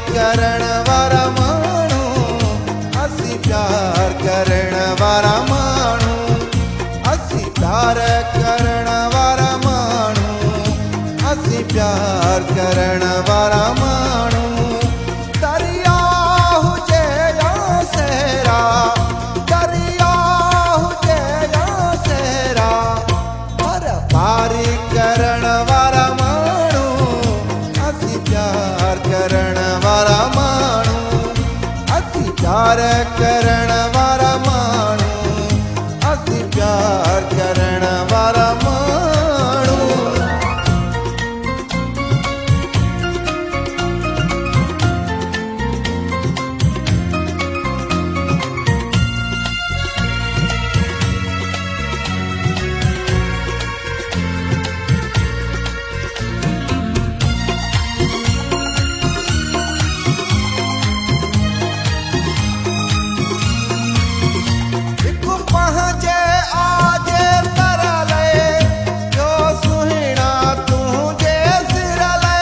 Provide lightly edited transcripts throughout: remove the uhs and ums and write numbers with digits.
करण वारा मानू, असी प्यार करण वारा मानू, असी प्यार करण वारा मानू, असी प्यार करण वारा मानू। दरिया हुजे या सहरा, दरिया हुजे या सहरा, पर पारी करण वारा मानू, असी प्यार करण वारा मानू, असी प्यार करण वारा मानू, असी प्यार करण वारा मानू। पहुँचे आजे तरले, जो सुहिणा तुझे सिरले।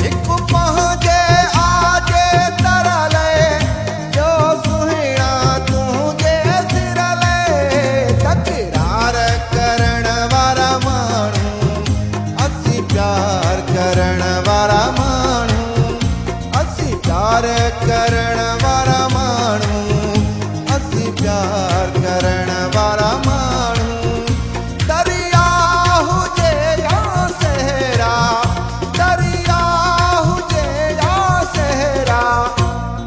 एक पहुँचे आजे तरले, जो सुहिणा तुझे सिरले। तकरार करण वारा मानू, असी प्यार करण वारा मानू, असी प्यार करण वारा मानू, असी प्यार करण वारा मानू। दरिया हुजे या सहरा, दरिया हुजे या सहरा,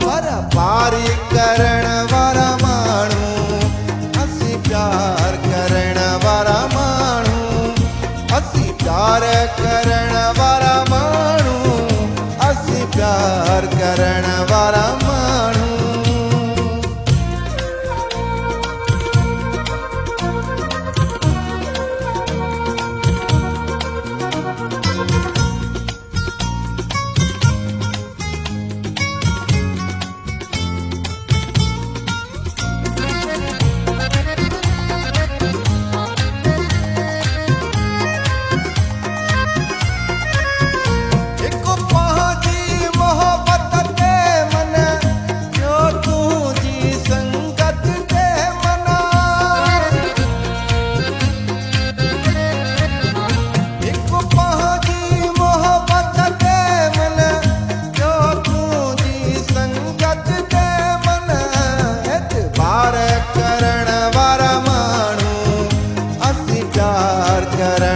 पर पारी करण वारा मानू, असी प्यार करण वारा मानू, असी प्यार करण वारा मानू, असी प्यार करण वारा मानू। एक पहुँची मोहब्बत के मन, जो तुझी संगत के मना। एक पहुँची मोहब्बत के मन, जो तुझी संगत के मन। एतबार करण वारा मानू, असी प्यार करण